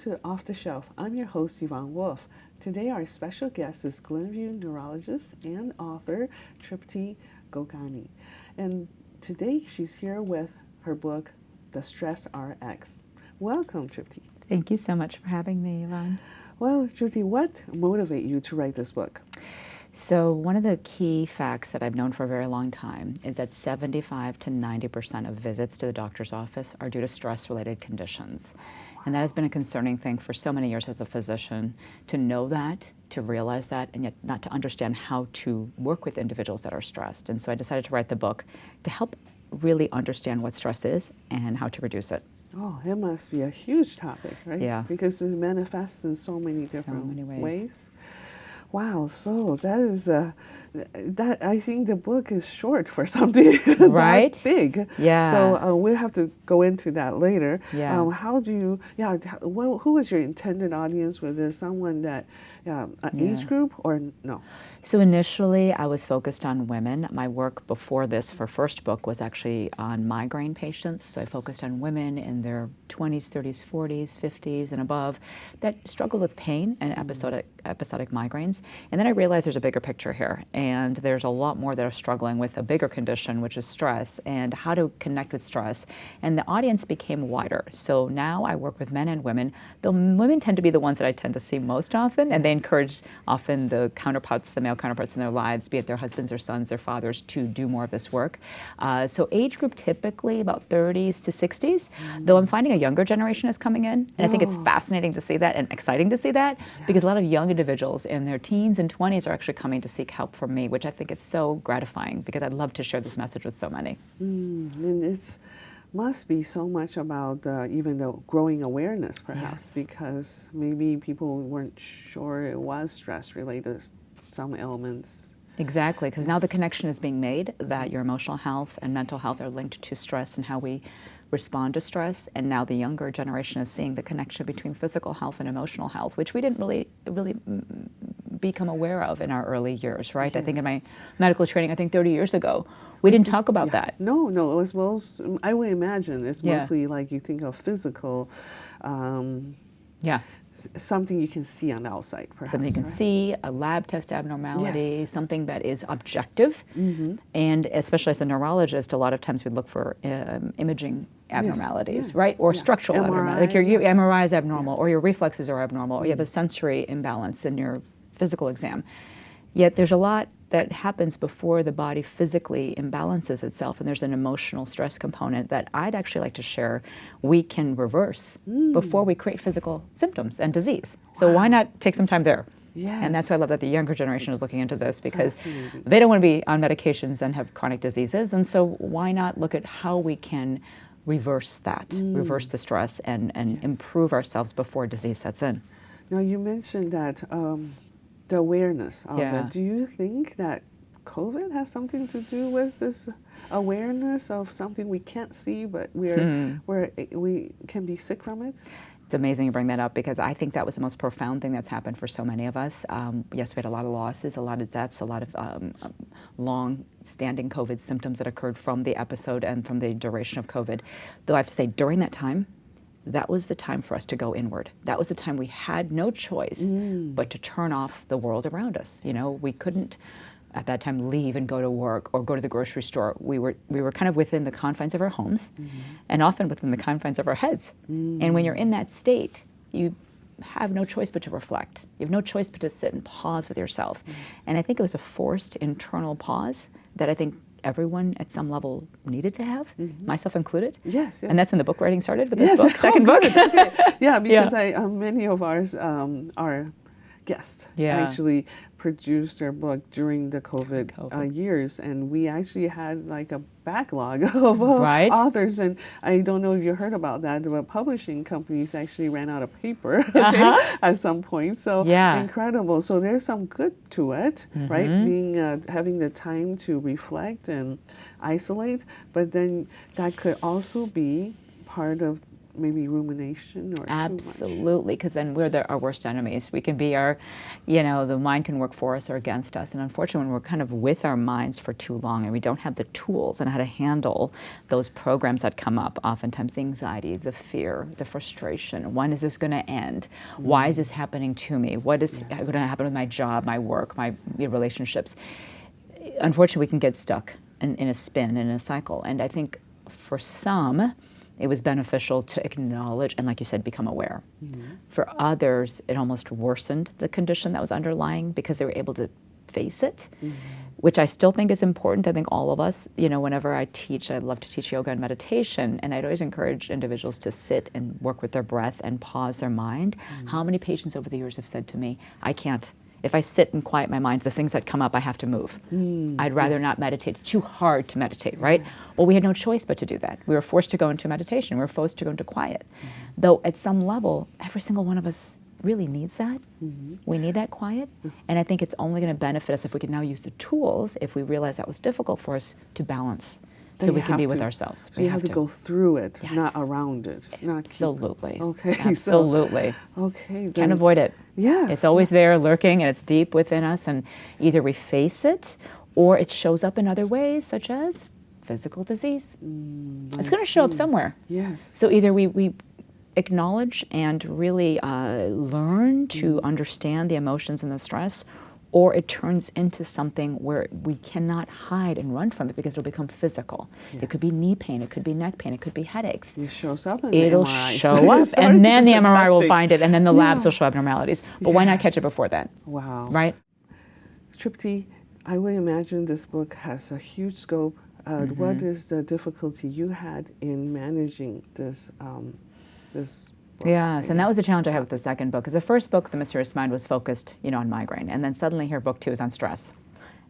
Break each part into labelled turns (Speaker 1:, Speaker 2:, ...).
Speaker 1: to Off the Shelf. I'm your host, Yvonne Wolf. Today, our special guest is Glenview neurologist and author Trupti Gokani. And today, she's here with her book, The StressRx. Welcome, Trupti.
Speaker 2: Thank you so much for having me, Yvonne.
Speaker 1: Well, Trupti, what motivated you to write this book?
Speaker 2: So one of the key facts that I've known for a very long time is that 75 to 90% of visits to the doctor's office are due to stress-related conditions. And that has been a concerning thing for so many years as a physician, to know that, to realize that, and yet not to understand how to work with individuals that are stressed. And so I decided to write the book to help really understand what stress is and how to reduce it.
Speaker 1: Oh, it must be a huge topic, right?
Speaker 2: Yeah.
Speaker 1: Because it manifests in so many different ways. Wow, so that is that I think the book is short for something
Speaker 2: right?
Speaker 1: that big.
Speaker 2: Yeah.
Speaker 1: So we'll have to go into that later.
Speaker 2: Yeah.
Speaker 1: How do you? Yeah. Who is your intended audience? Was it someone that an age group or no?
Speaker 2: So initially, I was focused on women. My work before this for first book was actually on migraine patients. So I focused on women in their 20s, 30s, 40s, 50s, and above that struggle with pain and episodic migraines. And then I realized there's a bigger picture here, and there's a lot more that are struggling with a bigger condition, which is stress, and how to connect with stress. And the audience became wider. So now I work with men and women. The women tend to be the ones that I tend to see most often, and they encourage often the counterparts, the male counterparts in their lives, be it their husbands or sons, their fathers, to do more of this work. So age group typically about 30s to 60s, though I'm finding a younger generation is coming in, and I think it's fascinating to see that and exciting to see that, because a lot of young individuals in their teens and 20s are actually coming to seek help from me, which I think is so gratifying, because I'd love to share this message with so many.
Speaker 1: And it's must be so much about even the growing awareness, perhaps, because maybe people weren't sure it was stress-related, some elements.
Speaker 2: Exactly, because now the connection is being made that your emotional health and mental health are linked to stress and how we respond to stress, and now the younger generation is seeing the connection between physical health and emotional health, which we didn't really become aware of in our early years, right?
Speaker 1: Yes.
Speaker 2: I think in my medical training, 30 years ago, we didn't talk about that.
Speaker 1: No, it was most, I would imagine, it's mostly like you think of physical, something you can see on the outside, perhaps.
Speaker 2: Something you can see, a lab test abnormality, something that is objective. And especially as a neurologist, a lot of times we look for imaging abnormalities, right? Or structural abnormalities. Like your MRI is abnormal, or your reflexes are abnormal, or you have a sensory imbalance in your physical exam. Yet there's a lot that happens before the body physically imbalances itself, and there's an emotional stress component that I'd actually like to share we can reverse before we create physical symptoms and disease. So why not take some time there?
Speaker 1: Yes.
Speaker 2: And that's why I love that the younger generation is looking into this, because they don't want to be on medications and have chronic diseases, and so why not look at how we can reverse that, reverse the stress and improve ourselves before disease sets in.
Speaker 1: Now you mentioned that the awareness of it. Do you think that COVID has something to do with this awareness of something we can't see, but we can be sick from it?
Speaker 2: It's amazing you bring that up, because I think that was the most profound thing that's happened for so many of us. Yes, we had a lot of losses, a lot of deaths, a lot of long-standing COVID symptoms that occurred from the episode and from the duration of COVID. Though I have to say, during that time, that was the time for us to go inward. That was the time we had no choice but to turn off the world around us. You know, we couldn't at that time leave and go to work or go to the grocery store. We were kind of within the confines of our homes, and often within the confines of our heads. And when you're in that state, you have no choice but to reflect. You have no choice but to sit and pause with yourself. And I think it was a forced internal pause that I think everyone at some level needed to have, myself included.
Speaker 1: Yes.
Speaker 2: And that's when the book writing started with this book, second book.
Speaker 1: Okay. Yeah, because many of ours our guests actually produced their book during the COVID. Years, and we actually had like a backlog of authors, and I don't know if you heard about that, but publishing companies actually ran out of paper at some point. So incredible. So there's some good to it, right? Being having the time to reflect and isolate, but then that could also be part of maybe rumination or
Speaker 2: absolutely, because then we're our worst enemies. We can be the mind can work for us or against us. And unfortunately, when we're kind of with our minds for too long and we don't have the tools and how to handle those programs that come up, oftentimes the anxiety, the fear, the frustration. When is this going to end? Why is this happening to me? What is going to happen with my job, my work, my relationships? Unfortunately, we can get stuck in a spin, in a cycle. And I think for some, it was beneficial to acknowledge and, like you said, become aware. For others, it almost worsened the condition that was underlying because they were able to face it, which I still think is important. I think all of us, whenever I teach, I love to teach yoga and meditation, and I'd always encourage individuals to sit and work with their breath and pause their mind. How many patients over the years have said to me, I can't. If I sit and quiet my mind, the things that come up, I have to move. I'd rather not meditate. It's too hard to meditate, right? Well, we had no choice but to do that. We were forced to go into meditation. We were forced to go into quiet. Though at some level, every single one of us really needs that. We need that quiet. And I think it's only going to benefit us if we can now use the tools, if we realize that was difficult for us, to balance. So we can be with ourselves.
Speaker 1: So you have to go through it, not around it.
Speaker 2: Absolutely.
Speaker 1: Okay.
Speaker 2: Absolutely.
Speaker 1: Okay.
Speaker 2: Can't avoid it.
Speaker 1: Yes.
Speaker 2: It's always there lurking, and it's deep within us, and either we face it or it shows up in other ways, such as physical disease. It's going to show up somewhere.
Speaker 1: Yes.
Speaker 2: So either we acknowledge and really learn to understand the emotions and the stress, or it turns into something where we cannot hide and run from it because it'll become physical. It could be knee pain, it could be neck pain, it could be headaches.
Speaker 1: It shows up in
Speaker 2: It'll
Speaker 1: the MRI.
Speaker 2: show up, and then the MRI will find it, and then the labs will show abnormalities. But why not catch it before that?
Speaker 1: Wow.
Speaker 2: Right?
Speaker 1: Trupti, I would imagine this book has a huge scope. What is the difficulty you had in managing this book?
Speaker 2: Yes, and that was the challenge I had with the second book, because the first book, The Mysterious Mind, was focused, on migraine, and then suddenly here, book 2 is on stress.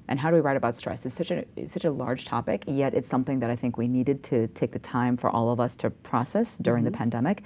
Speaker 2: And how do we write about stress? It's such a large topic, yet it's something that I think we needed to take the time for all of us to process during the pandemic.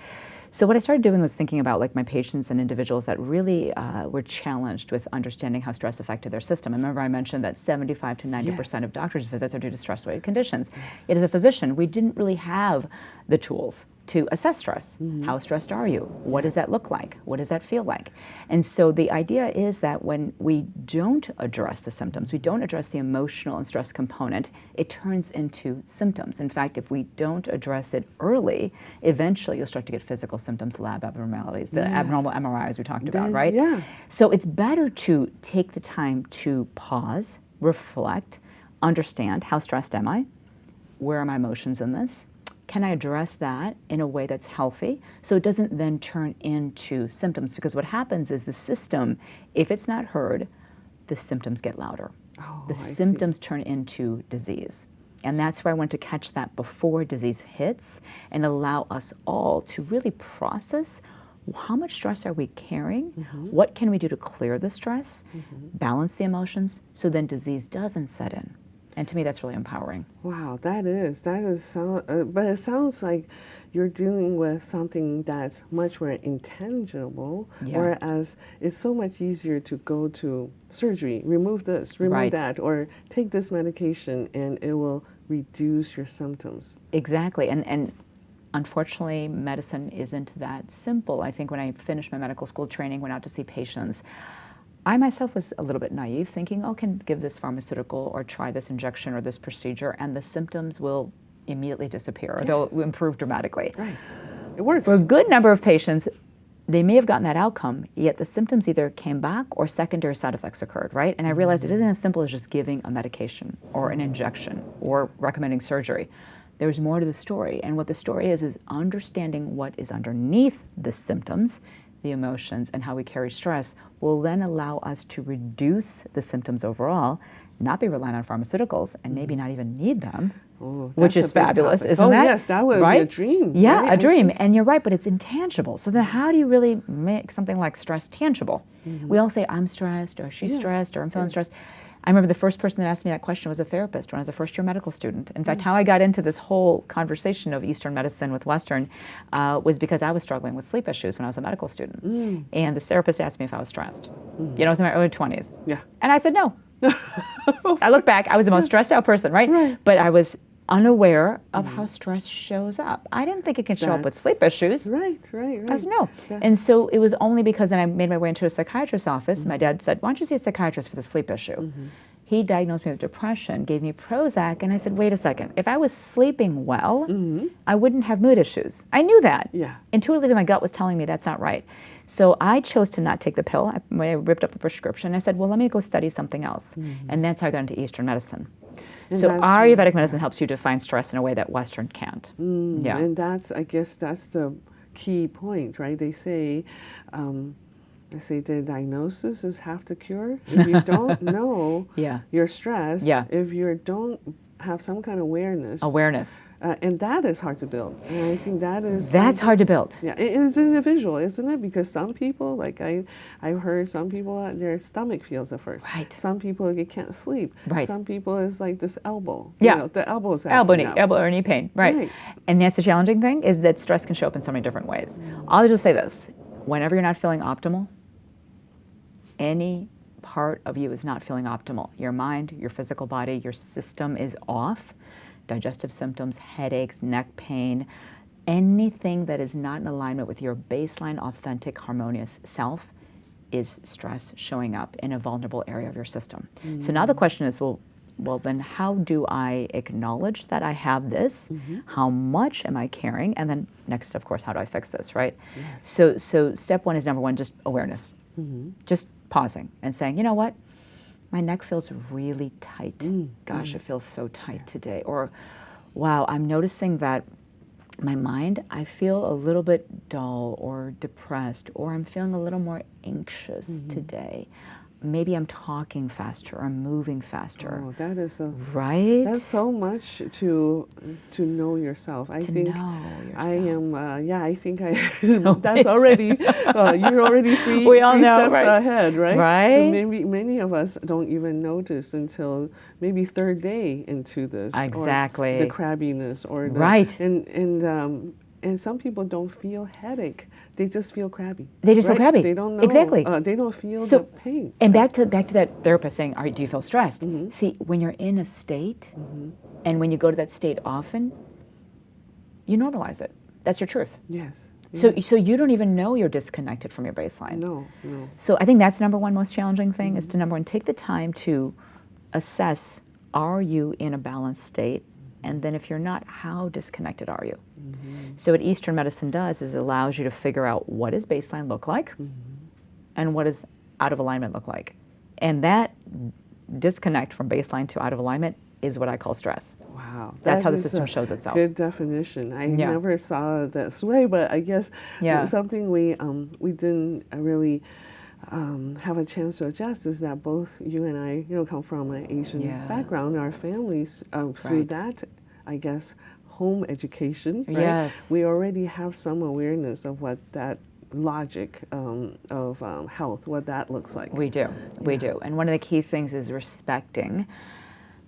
Speaker 2: So what I started doing was thinking about my patients and individuals that really were challenged with understanding how stress affected their system. And remember I mentioned that 75 to 90% of doctors' visits are due to stress-related conditions. Yet as a physician, we didn't really have the tools to assess stress. How stressed are you? What does that look like? What does that feel like? And so the idea is that when we don't address the symptoms, we don't address the emotional and stress component, it turns into symptoms. In fact, if we don't address it early, eventually you'll start to get physical symptoms, lab abnormalities, the abnormal MRIs we talked about, right?
Speaker 1: Yeah.
Speaker 2: So it's better to take the time to pause, reflect, understand how stressed am I? Where are my emotions in this? Can I address that in a way that's healthy so it doesn't then turn into symptoms? Because what happens is the system, if it's not heard, the symptoms get louder. The symptoms turn into disease. And that's where I want to catch that before disease hits and allow us all to really process how much stress are we carrying? What can we do to clear the stress, balance the emotions, so then disease doesn't set in? And to me, that's really empowering.
Speaker 1: Wow, that is but it sounds like you're dealing with something that's much more intangible, whereas it's so much easier to go to surgery, remove this, remove that, or take this medication, and it will reduce your symptoms.
Speaker 2: Exactly, and unfortunately, medicine isn't that simple. I think when I finished my medical school training, went out to see patients, I myself was a little bit naive, thinking, can give this pharmaceutical or try this injection or this procedure, and the symptoms will immediately disappear, or they'll improve dramatically.
Speaker 1: Right. It works.
Speaker 2: For a good number of patients, they may have gotten that outcome, yet the symptoms either came back or secondary side effects occurred, right? And I realized it isn't as simple as just giving a medication or an injection or recommending surgery. There's more to the story, and what the story is understanding what is underneath the symptoms, the emotions, and how we carry stress will then allow us to reduce the symptoms overall, not be reliant on pharmaceuticals, and maybe not even need them, which is fabulous, isn't that?
Speaker 1: Oh yes, that would be a dream.
Speaker 2: Yeah,
Speaker 1: right?
Speaker 2: a dream, and you're right, but it's intangible. So then how do you really make something like stress tangible? We all say, I'm stressed, or she's stressed, or I'm feeling stressed. I remember the first person that asked me that question was a therapist when I was a first-year medical student. In fact, how I got into this whole conversation of Eastern medicine with Western was because I was struggling with sleep issues when I was a medical student. And this therapist asked me if I was stressed. I was in my early 20s.
Speaker 1: Yeah.
Speaker 2: And I said no. I look back, I was the most stressed out person, right? But I was unaware of how stress shows up. I didn't think it can show up with sleep issues.
Speaker 1: Right.
Speaker 2: I said, no. Yeah. And so it was only because then I made my way into a psychiatrist's office. My dad said, why don't you see a psychiatrist for the sleep issue? He diagnosed me with depression, gave me Prozac, and I said, wait a second. If I was sleeping well, I wouldn't have mood issues. I knew that.
Speaker 1: Yeah.
Speaker 2: Intuitively, my gut was telling me that's not right. So I chose to not take the pill. I ripped up the prescription. I said, well, let me go study something else. And that's how I got into Eastern medicine. And so Ayurvedic medicine helps you define stress in a way that Western can't.
Speaker 1: Yeah. And I guess that's the key point, right? They say the diagnosis is half the cure. If you don't know your stress, if you don't have some kind of awareness. And that is hard to build. And I think that's
Speaker 2: hard to build.
Speaker 1: Yeah, it's individual, isn't it? Because some people, like I've heard some people, their stomach feels at first.
Speaker 2: Right.
Speaker 1: Some people, they can't sleep.
Speaker 2: Right.
Speaker 1: Some people, it's like this elbow.
Speaker 2: Yeah.
Speaker 1: You know, the elbow's
Speaker 2: elbow or knee pain. Right. And that's the challenging thing, is that stress can show up in so many different ways. I'll just say this. Whenever you're not feeling optimal, any part of you is not feeling optimal. Your mind, your physical body, your system is off. Digestive symptoms, headaches, neck pain, anything that is not in alignment with your baseline, authentic, harmonious self is stress showing up in a vulnerable area of your system. So now the question is, well, then how do I acknowledge that I have this? How much am I carrying? And then next, of course, how do I fix this, right? Yes. So step one is, number one, just awareness. Just pausing and saying, you know what? My neck feels really tight. Gosh, it feels so tight today. Or, wow, I'm noticing that my mind, I feel a little bit dull or depressed, or I'm feeling a little more anxious today. Maybe I'm talking faster, or I'm moving faster.
Speaker 1: Oh, that is
Speaker 2: right.
Speaker 1: That's so much to know yourself. I think I am. I think that's already. You're already three steps ahead, right?
Speaker 2: Right.
Speaker 1: And maybe many of us don't even notice until maybe third day into this.
Speaker 2: Exactly.
Speaker 1: Or the crabbiness, or the, and some people don't feel headache. They just feel crabby.
Speaker 2: They just feel crabby.
Speaker 1: They don't know.
Speaker 2: Exactly.
Speaker 1: They don't feel the pain.
Speaker 2: And back to that therapist saying, do you feel stressed? See, when you're in a state, and when you go to that state often, you normalize it. That's your truth.
Speaker 1: Yes.
Speaker 2: So you don't even know you're disconnected from your baseline.
Speaker 1: No.
Speaker 2: So I think that's number one most challenging thing, is to, number one, take the time to assess, are you in a balanced state? And then if you're not, how disconnected are you? So what Eastern medicine does is it allows you to figure out, what does baseline look like? And what does out of alignment look like? And that disconnect from baseline to out of alignment is what I call stress.
Speaker 1: Wow.
Speaker 2: That's how the system shows itself.
Speaker 1: Good definition. I never saw it this way, but I guess something we didn't really have a chance to adjust is that both you and I, come from an Asian background. Our families, through that, I guess, home education, right?
Speaker 2: Yes.
Speaker 1: We already have some awareness of what that logic of health, what that looks like.
Speaker 2: We do. And one of the key things is respecting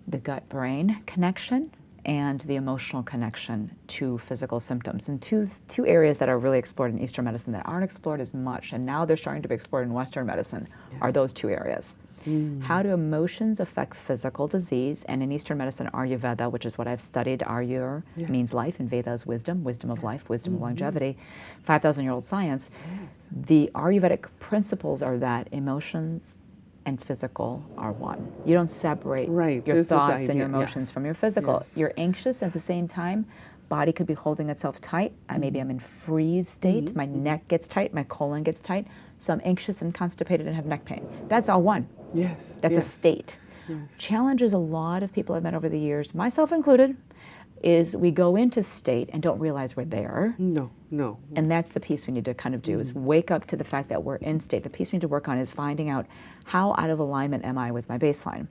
Speaker 2: the gut-brain connection and the emotional connection to physical symptoms. And two areas that are really explored in Eastern medicine that aren't explored as much, and now they're starting to be explored in Western medicine, are those two areas. How do emotions affect physical disease? And in Eastern medicine, Ayurveda, which is what I've studied, Ayur means life, and Veda is wisdom of life, wisdom of longevity, 5,000-year-old science. The Ayurvedic principles are that emotions and physical are one. You don't separate your thoughts and your emotions from your physical. You're anxious at the same time. Body could be holding itself tight. Maybe I'm in freeze state. My neck gets tight. My colon gets tight. So I'm anxious and constipated and have neck pain. That's all one.
Speaker 1: Yes.
Speaker 2: That's a state. Challenges a lot of people I've met over the years, myself included, is we go into state and don't realize we're there.
Speaker 1: No.
Speaker 2: And that's the piece we need to kind of do, is wake up to the fact that we're in state. The piece we need to work on is finding out, how out of alignment am I with my baseline?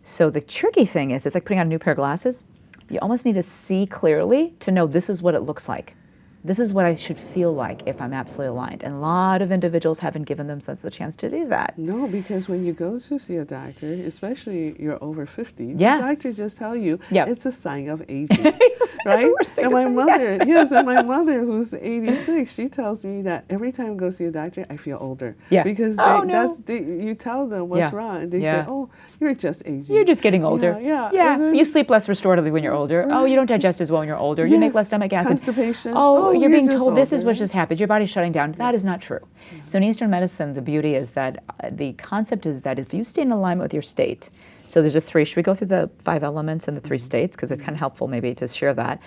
Speaker 2: So the tricky thing is, it's like putting on a new pair of glasses. You almost need to see clearly to know this is what it looks like. This is what I should feel like if I'm absolutely aligned. And a lot of individuals haven't given themselves the chance to do that.
Speaker 1: No, because when you go to see a doctor, especially you're over 50,
Speaker 2: Yeah.
Speaker 1: the doctor just tell you
Speaker 2: Yep.
Speaker 1: it's a sign of aging, right?
Speaker 2: That's the worst thing
Speaker 1: And
Speaker 2: to
Speaker 1: my
Speaker 2: say,
Speaker 1: mother,
Speaker 2: yes.
Speaker 1: yes, and my mother, who's 86, she tells me that every time I go see a doctor, I feel older.
Speaker 2: Yeah.
Speaker 1: Because
Speaker 2: Oh, no.
Speaker 1: you tell them what's
Speaker 2: Yeah.
Speaker 1: wrong, and they
Speaker 2: Yeah.
Speaker 1: say, "Oh, you're just aging.
Speaker 2: You're just getting older.
Speaker 1: Yeah,
Speaker 2: Yeah.
Speaker 1: and then-
Speaker 2: You sleep less restoratively when you're older. Oh, you don't digest as well when you're older. You make
Speaker 1: Yes.
Speaker 2: less stomach acid.
Speaker 1: Constipation.
Speaker 2: Oh, you're being
Speaker 1: just
Speaker 2: told this is
Speaker 1: older.
Speaker 2: what just happened. Your body's shutting down. That is not true. So in Eastern medicine, the beauty is that the concept is that if you stay in alignment with your state, so there's just three. Should we go through the 5 elements and the 3 states? Because it's kind of helpful maybe to share that.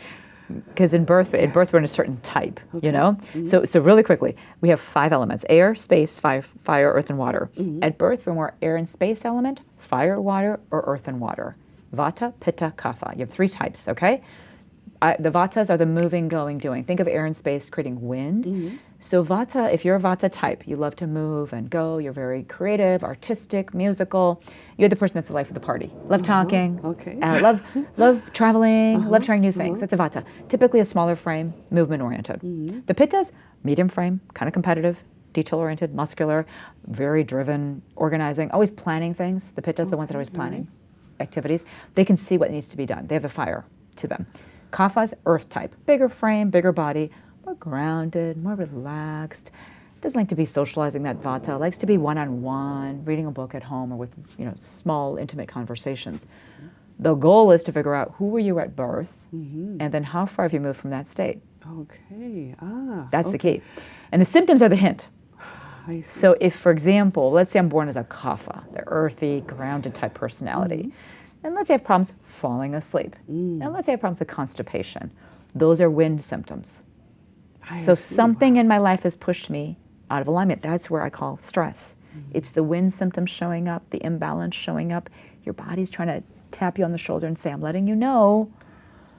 Speaker 2: Because in birth we're in a certain type, you know? So really quickly, we have 5 elements: air, space, fire, earth, and water. At birth, we're more air and space element, fire, water, or earth and water. Vata, Pitta, Kapha. You have 3 types, okay? The Vatas are the moving, going, doing. Think of air and space creating wind. So Vata, if you're a Vata type, you love to move and go, you're very creative, artistic, musical. You're the person that's the life of the party. Love talking,
Speaker 1: Okay.
Speaker 2: love traveling, love trying new things. That's a Vata. Typically a smaller frame, movement oriented. The Pittas, medium frame, kind of competitive, detail oriented, muscular, very driven, organizing, always planning things. The Pittas, the ones that are always planning activities. They can see what needs to be done. They have the fire to them. Kapha's earth type, bigger frame, bigger body, more grounded, more relaxed. Doesn't like to be socializing, that Vata. Likes to be one-on-one, reading a book at home or with small, intimate conversations. The goal is to figure out who were you at birth, and then how far have you moved from that state.
Speaker 1: Okay.
Speaker 2: That's the key. And the symptoms are the hint.
Speaker 1: I see.
Speaker 2: So if, for example, let's say I'm born as a Kapha, the earthy, grounded type personality, and let's say I have problems falling asleep, and let's say I have problems with constipation. Those are wind symptoms. So something in my life has pushed me out of alignment. That's where I call stress. It's the wind symptoms showing up, the imbalance showing up. Your body's trying to tap you on the shoulder and say, I'm letting you know.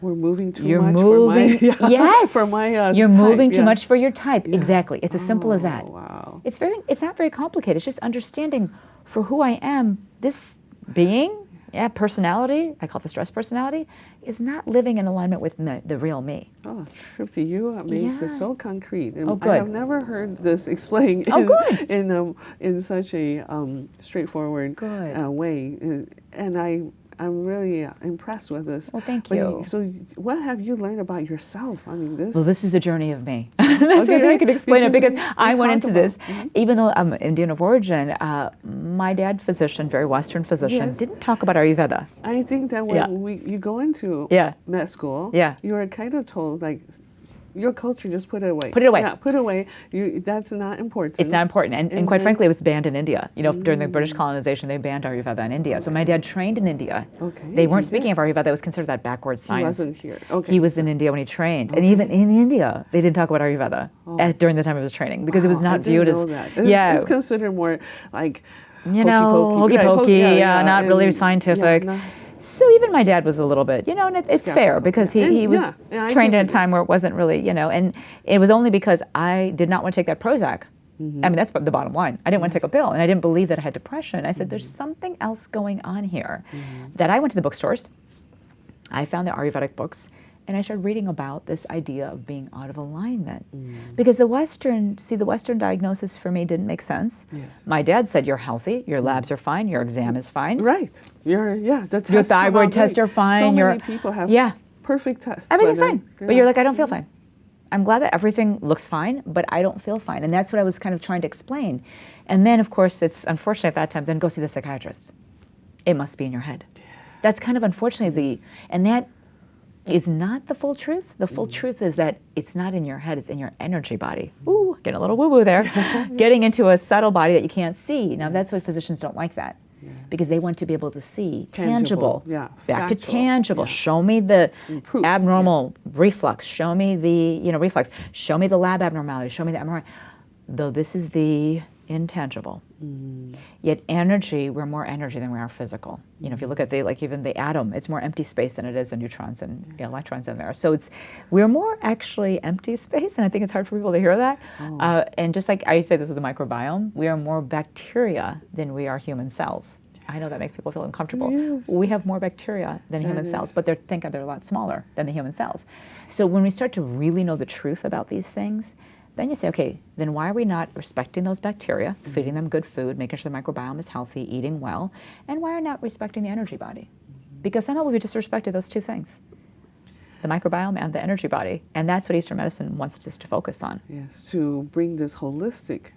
Speaker 1: We're moving too
Speaker 2: You're
Speaker 1: much
Speaker 2: moving,
Speaker 1: for my
Speaker 2: yes.
Speaker 1: for my
Speaker 2: You're
Speaker 1: type,
Speaker 2: moving too much for your type.
Speaker 1: Yeah.
Speaker 2: Exactly. It's as simple as that.
Speaker 1: Wow.
Speaker 2: It's not very complicated. It's just understanding for who I am, this being, personality, I call it the stress personality, is not living in alignment with the real me.
Speaker 1: Oh, Trupti, you made this so concrete. And
Speaker 2: Oh, good.
Speaker 1: I have never heard this explained in such a straightforward way. And I'm really impressed with this.
Speaker 2: Well, thank you.
Speaker 1: So what have you learned about yourself? I mean, this...
Speaker 2: Well, this is the journey of me. That's what I can explain it, because I went into this, even though I'm Indian of origin, my dad, physician, very Western physician, didn't talk about Ayurveda.
Speaker 1: I think that when you go into med school, you are kind of told, like, your culture, just put it away.
Speaker 2: Put it away.
Speaker 1: Yeah, put it away. That's not important.
Speaker 2: It's not important. And quite frankly, it was banned in India. During the British colonization, they banned Ayurveda in India. So my dad trained in India.
Speaker 1: Okay.
Speaker 2: They weren't speaking of Ayurveda. It was considered that backward science.
Speaker 1: He wasn't here. Okay.
Speaker 2: He was in India when he trained. And even in India, they didn't talk about Ayurveda during the time of his training, because it was not viewed as...
Speaker 1: It's considered more like...
Speaker 2: hokey pokey, not really scientific. So even my dad was a little bit, and it's fair, because he was trained in a time where it wasn't really, and it was only because I did not want to take that Prozac. I mean, that's the bottom line. I didn't want to take a pill, and I didn't believe that I had depression. I said, there's something else going on here. That I went to the bookstores, I found the Ayurvedic books, and I started reading about this idea of being out of alignment. Because the Western diagnosis for me didn't make sense.
Speaker 1: Yes.
Speaker 2: My dad said, you're healthy, your labs are fine, your exam is fine.
Speaker 1: Right. Your
Speaker 2: thyroid tests are fine.
Speaker 1: So many people have perfect tests.
Speaker 2: Everything's fine. But you're like, I don't feel fine. I'm glad that everything looks fine, but I don't feel fine. And that's what I was kind of trying to explain. And then, of course, it's unfortunate at that time, then go see the psychiatrist. It must be in your head. That's kind of unfortunately and that is not the full truth. The full truth is that it's not in your head, it's in your energy body. Ooh, getting a little woo-woo there. Getting into a subtle body that you can't see. Now, that's why physicians don't like that. Because they want to be able to see tangible. Back to tangible. Show me the abnormal reflux. Show me the reflex. Show me the lab abnormality. Show me the MRI. Though this is the intangible. Yet energy, we're more energy than we are physical. If you look at even the atom, it's more empty space than it is the neutrons and electrons in there. So we're more actually empty space, and I think it's hard for people to hear that. And just like I say this with the microbiome, we are more bacteria than we are human cells. I know that makes people feel uncomfortable.
Speaker 1: Yes.
Speaker 2: We have more bacteria than human cells, but they're a lot smaller than the human cells. So when we start to really know the truth about these things, then you say, okay, then why are we not respecting those bacteria, feeding them good food, making sure the microbiome is healthy, eating well, and why are we not respecting the energy body? Because somehow we've disrespected those two things, the microbiome and the energy body. And that's what Eastern medicine wants us to focus on.
Speaker 1: Yes, to bring this holistic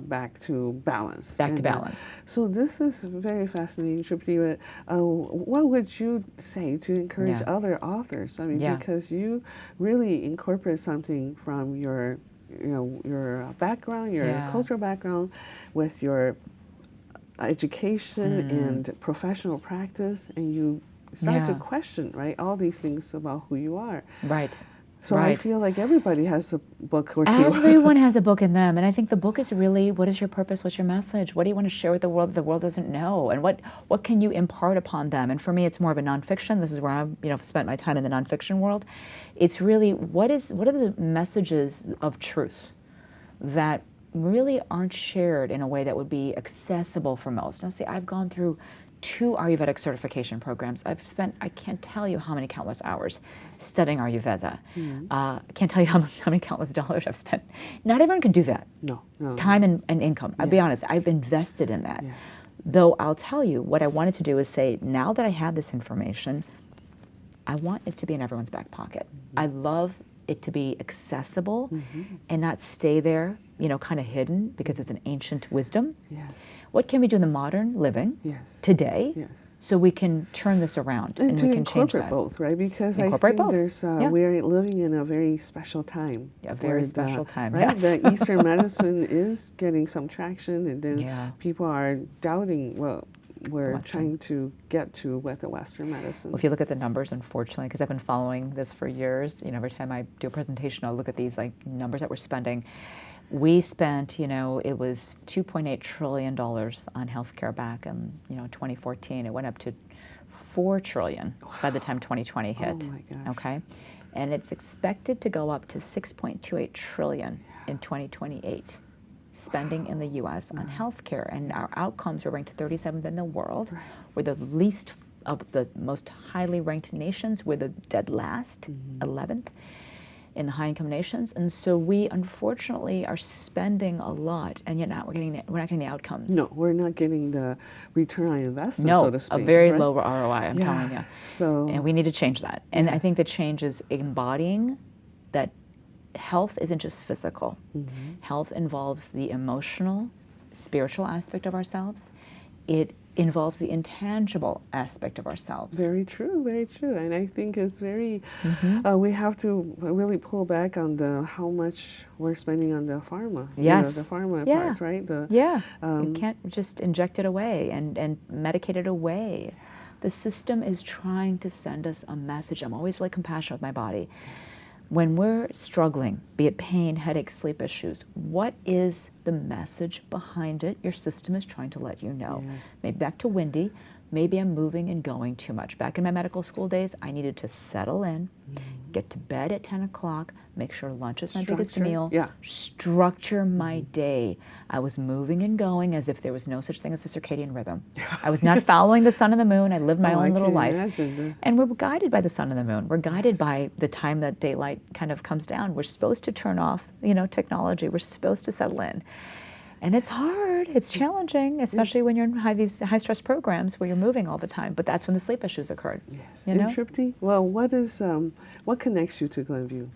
Speaker 1: back to balance.
Speaker 2: Back to balance.
Speaker 1: So this is very fascinating, Trupti. What would you say to encourage other authors? I mean, because you really incorporate something from your background, your cultural background, with your education and professional practice, and you start to question, right, all these things about who you are.
Speaker 2: Right.
Speaker 1: So I feel like everybody has a book or two.
Speaker 2: Everyone has a book in them. And I think the book is really, what is your purpose? What's your message? What do you want to share with the world that the world doesn't know? And what can you impart upon them? And for me, it's more of a nonfiction. This is where I've spent my time in the nonfiction world. It's really, what are the messages of truth that really aren't shared in a way that would be accessible for most? Now, see, I've gone through 2 Ayurvedic certification programs. I've spent, I can't tell you how many countless hours studying Ayurveda. I can't tell you how many countless dollars I've spent. Not everyone can do that.
Speaker 1: No.
Speaker 2: Time and income. I'll be honest, I've invested in that. Though I'll tell you, what I wanted to do is say, now that I have this information, I want it to be in everyone's back pocket. I love it to be accessible and not stay there, kind of hidden, because it's an ancient wisdom. What can we do in the modern living today so we can turn this around and we can change that?
Speaker 1: Incorporate both, right? Because I think there's we're living in a very special time.
Speaker 2: A very special time,
Speaker 1: right? The Eastern medicine is getting some traction, and then people are doubting, well, we're trying to get to with the Western medicine.
Speaker 2: Well, if you look at the numbers, unfortunately, because I've been following this for years, every time I do a presentation, I'll look at these numbers that we're spending. We spent, it was $2.8 trillion on healthcare back in, 2014. It went up to $4 trillion by the time 2020 hit.
Speaker 1: Oh my gosh.
Speaker 2: Okay, and it's expected to go up to $6.28 trillion in 2028. Spending in the U.S. on healthcare, and our outcomes were ranked 37th in the world. We're the least of the most highly ranked nations. We're the dead last, 11th. In the high-income nations, and so we unfortunately are spending a lot, and yet we're not getting the outcomes.
Speaker 1: No, we're not getting the return on investment, so to speak.
Speaker 2: A very low ROI, I'm telling you.
Speaker 1: So,
Speaker 2: and we need to change that. And I think the change is embodying that health isn't just physical. Health involves the emotional, spiritual aspect of ourselves. It involves the intangible aspect of ourselves.
Speaker 1: Very true, very true. And I think it's very, we have to really pull back on how much we're spending on the pharma. The pharma part, right?
Speaker 2: You can't just inject it away and medicate it away. The system is trying to send us a message. I'm always really compassionate with my body. When we're struggling, be it pain, headache, sleep issues, what is the message behind it? Your system is trying to let you know. Maybe back to Wendy, maybe I'm moving and going too much. Back in my medical school days, I needed to settle in, get to bed at 10 o'clock, make sure lunch is my biggest meal, structure my day. I was moving and going as if there was no such thing as a circadian rhythm. I was not following the sun and the moon. I lived my own little life. And we're guided by the sun and the moon. We're guided by the time that daylight kind of comes down. We're supposed to turn off, technology. We're supposed to settle in. And it's hard, it's challenging, especially when you're in these high-stress programs where you're moving all the time. But that's when the sleep issues occurred.
Speaker 1: And Trupti, well, what connects you to Glenview?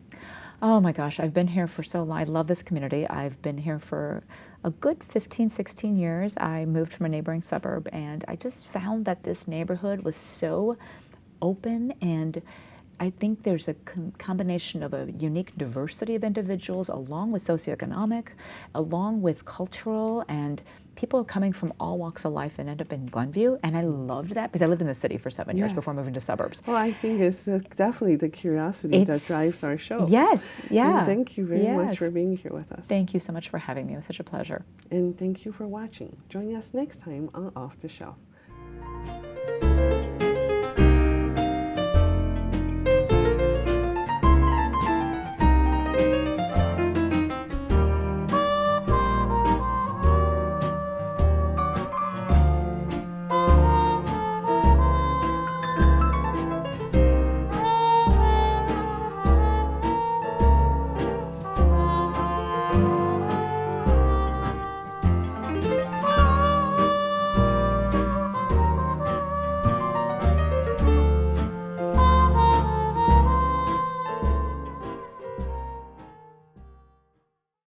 Speaker 2: Oh my gosh, I've been here for so long. I love this community. I've been here for a good 15, 16 years. I moved from a neighboring suburb, and I just found that this neighborhood was so open, and I think there's a combination of a unique diversity of individuals along with socioeconomic, along with cultural, and people are coming from all walks of life and end up in Glenview. And I loved that because I lived in the city for 7 years before moving to suburbs.
Speaker 1: Well, I think it's definitely the curiosity that drives our show.
Speaker 2: Yes,
Speaker 1: And thank you very much for being here with us.
Speaker 2: Thank you so much for having me. It was such a pleasure.
Speaker 1: And thank you for watching. Join us next time on Off the Shelf.